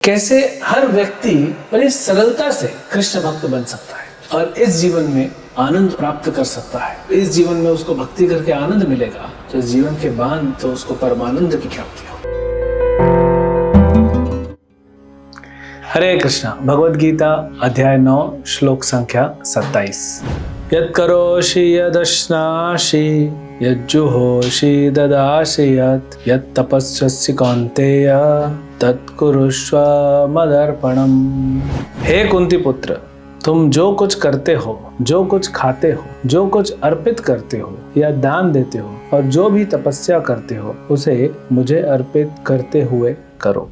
कैसे हर व्यक्ति बड़ी सरलता से कृष्ण भक्त बन सकता है और इस जीवन में आनंद प्राप्त कर सकता है। इस जीवन में उसको भक्ति करके आनंद मिलेगा तो इस जीवन के बाद तो उसको परमानंद की प्राप्ति हो। हरे कृष्णा। भगवद गीता अध्याय 9 श्लोक संख्या 27। यत् करोषि यदश्नासि यज्जुहोषि ददासि यत् तपस्यसि कौन्तेय तत् कुरुष्व मदर्पणम। हे कुंती पुत्र, तुम जो कुछ करते हो, जो कुछ खाते हो, जो कुछ अर्पित करते हो या दान देते हो और जो भी तपस्या करते हो उसे मुझे अर्पित करते हुए करो।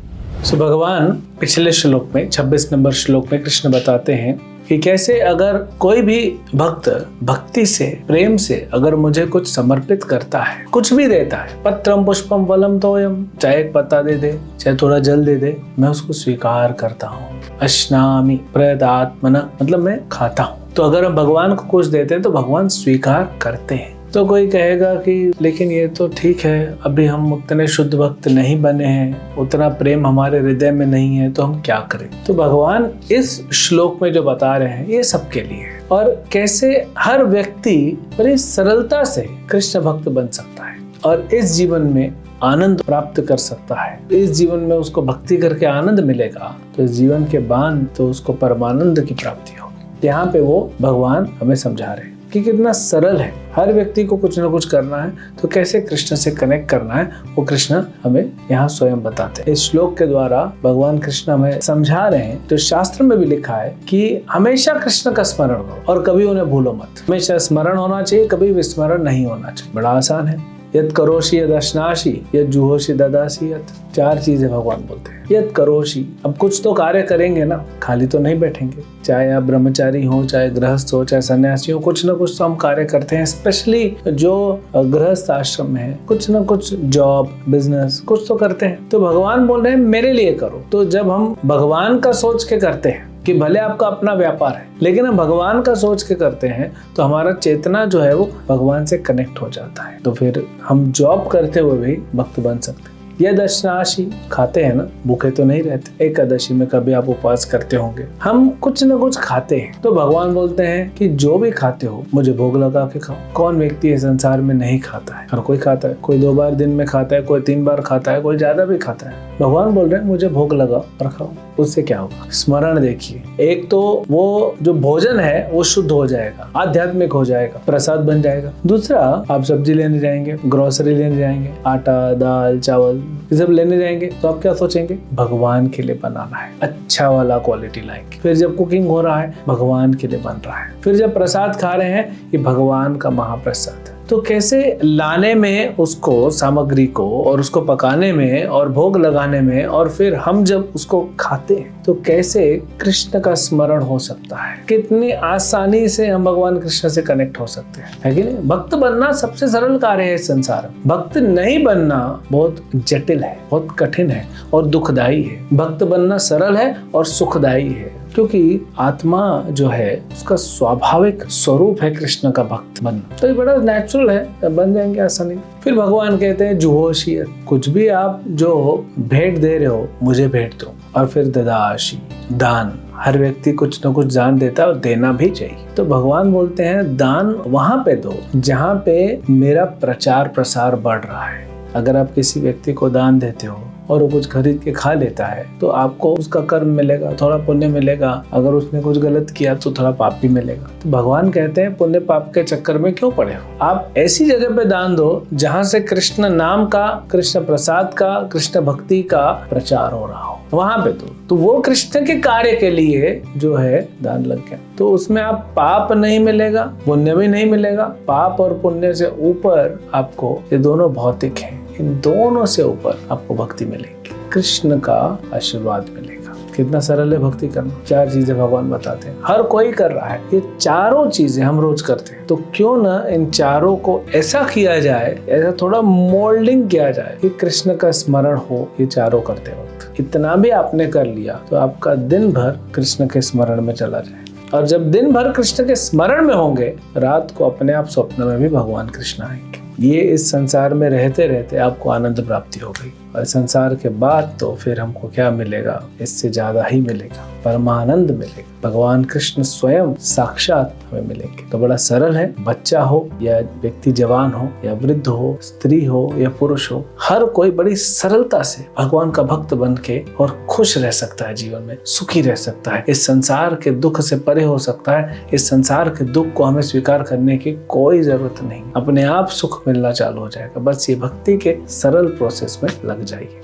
भगवान पिछले श्लोक में 26 नंबर श्लोक में कृष्ण बताते हैं कि कैसे अगर कोई भी भक्त भक्ति से, प्रेम से अगर मुझे कुछ समर्पित करता है, कुछ भी देता है, पत्रम पुष्पम फलम तोयम, चाहे एक पत्ता दे दे, चाहे थोड़ा जल दे दे, मैं उसको स्वीकार करता हूँ। अश्नामि प्रयतात्मना, मतलब मैं खाता हूँ। तो अगर हम भगवान को कुछ देते हैं तो भगवान स्वीकार करते हैं। तो कोई कहेगा कि लेकिन ये तो ठीक है, अभी हम उतने शुद्ध भक्त नहीं बने हैं, उतना प्रेम हमारे हृदय में नहीं है, तो हम क्या करें। तो भगवान इस श्लोक में जो बता रहे हैं ये सबके लिए है और कैसे हर व्यक्ति बड़ी सरलता से कृष्ण भक्त बन सकता है और इस जीवन में आनंद प्राप्त कर सकता है। इस जीवन में उसको भक्ति करके आनंद मिलेगा तो इस जीवन के बाद तो उसको परमानंद की प्राप्ति होगी। यहाँ पे वो भगवान हमें समझा रहे हैं कि कितना सरल है। हर व्यक्ति को कुछ ना कुछ करना है तो कैसे कृष्ण से कनेक्ट करना है वो कृष्ण हमें यहाँ स्वयं बताते हैं। इस श्लोक के द्वारा भगवान कृष्ण हमें समझा रहे हैं। तो शास्त्र में भी लिखा है कि हमेशा कृष्ण का स्मरण करो और कभी उन्हें भूलो मत। हमेशा स्मरण होना चाहिए, कभी विस्मरण नहीं होना चाहिए। बड़ा आसान है। यत् करोषि यदश्नासि यज्जुहोषि ददासि यत्। 4 चीजें भगवान बोलते हैं। यत् करोषि, अब कुछ तो कार्य करेंगे ना, खाली तो नहीं बैठेंगे। चाहे आप ब्रह्मचारी हो, चाहे गृहस्थ हो, चाहे सन्यासी हो, कुछ ना कुछ तो हम कार्य करते हैं। स्पेशली जो गृहस्थ आश्रम में है, कुछ ना कुछ जॉब, बिजनेस कुछ तो करते हैं। तो भगवान बोल रहे हैं मेरे लिए करो। तो जब हम भगवान का सोच के करते हैं कि भले आपका अपना व्यापार है लेकिन हम भगवान का सोच के करते हैं तो हमारा चेतना जो है वो भगवान से कनेक्ट हो जाता है। तो फिर हम जॉब करते हुए भी भक्त बन सकते हैं। यदश्नासि, खाते हैं ना, भूखे तो नहीं रहते। एकादशी में कभी आप उपवास करते होंगे, हम कुछ न कुछ खाते हैं। तो भगवान बोलते हैं कि जो भी खाते हो मुझे भोग लगा के खाओ। कौन व्यक्ति इस संसार में नहीं खाता है? हर कोई खाता है। कोई 2 बार दिन में खाता है, कोई 3 बार खाता है, कोई ज्यादा भी खाता है। भगवान बोल रहे हैं मुझे भोग लगाओ और खाओ। उससे क्या होगा? स्मरण देखिए। एक तो वो जो भोजन है वो शुद्ध हो जाएगा, आध्यात्मिक हो जाएगा, प्रसाद बन जाएगा। दूसरा, आप सब्जी लेने जाएंगे, ग्रोसरी लेने जाएंगे, आटा, दाल, चावल ये सब लेने जाएंगे तो आप क्या सोचेंगे? भगवान के लिए बनाना है, अच्छा वाला क्वालिटी लाएंगे। फिर जब कुकिंग हो रहा है भगवान के लिए बन रहा है। फिर जब प्रसाद खा रहे हैं ये भगवान का महाप्रसाद है। तो कैसे लाने में उसको, सामग्री को, और उसको पकाने में और भोग लगाने में, और फिर हम जब उसको खाते हैं तो कैसे कृष्ण का स्मरण हो सकता है। कितनी आसानी से हम भगवान कृष्ण से कनेक्ट हो सकते हैं, है कि नहीं? भक्त बनना सबसे सरल कार्य है इस संसार में। भक्त नहीं बनना बहुत जटिल है, बहुत कठिन है और दुखदाई है। भक्त बनना सरल है और सुखदाई है क्योंकि आत्मा जो है उसका स्वाभाविक स्वरूप है कृष्ण का भक्त बनना। तो ये बड़ा नेचुरल है, बन जाएंगे आसानी। फिर भगवान कहते हैं जुहोषि, कुछ भी आप जो भेंट दे रहे हो मुझे भेंट दो। और फिर ददासि, दान। हर व्यक्ति कुछ न कुछ दान देता है और देना भी चाहिए। तो भगवान बोलते हैं दान वहां पे दो जहां पे मेरा प्रचार प्रसार बढ़ रहा है। अगर आप किसी व्यक्ति को दान देते हो और वो कुछ खरीद के खा लेता है तो आपको उसका कर्म मिलेगा, थोड़ा पुण्य मिलेगा। अगर उसने कुछ गलत किया तो थोड़ा पाप भी मिलेगा। तो भगवान कहते हैं पुण्य पाप के चक्कर में क्यों पड़े हो? आप ऐसी जगह पे दान दो जहां से कृष्ण नाम का, कृष्ण प्रसाद का, कृष्ण भक्ति का प्रचार हो रहा हो, वहां पे तो वो कृष्ण के कार्य के लिए जो है दान लग गया। तो उसमें आप पाप नहीं मिलेगा, पुण्य भी नहीं मिलेगा। पाप और पुण्य से ऊपर आपको, ये दोनों भौतिक हैं, इन दोनों से ऊपर आपको भक्ति मिलेगी, कृष्ण का आशीर्वाद मिलेगा। कितना सरल है भक्ति करना। 4 चीजें भगवान बताते हैं, हर कोई कर रहा है। ये चारों चीजें हम रोज करते हैं, तो क्यों ना इन चारों को ऐसा किया जाए, ऐसा थोड़ा मोल्डिंग किया जाए कि कृष्ण का स्मरण हो ये चारों करते वक्त। इतना भी आपने कर लिया तो आपका दिन भर कृष्ण के स्मरण में चला जाए। और जब दिन भर कृष्ण के स्मरण में होंगे, रात को अपने आप स्वप्न में भी भगवान कृष्ण आएंगे। ये इस संसार में रहते रहते आपको आनंद प्राप्ति हो गई। और संसार के बाद तो फिर हमको क्या मिलेगा, इससे ज्यादा ही मिलेगा, परमानंद मिलेगा। भगवान कृष्ण स्वयं साक्षात हमें मिलेंगे। तो बड़ा सरल है, बच्चा हो या व्यक्ति जवान हो या वृद्ध हो, स्त्री हो या पुरुष हो, हर कोई बड़ी सरलता से भगवान का भक्त बन के और खुश रह सकता है, जीवन में सुखी रह सकता है, इस संसार के दुख से परे हो सकता है। इस संसार के दुख को हमें स्वीकार करने की कोई जरूरत नहीं, अपने आप सुख मिलना चालू हो जाएगा। बस ये भक्ति के सरल प्रोसेस में लग जाइए।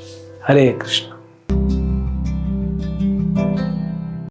हरे कृष्ण।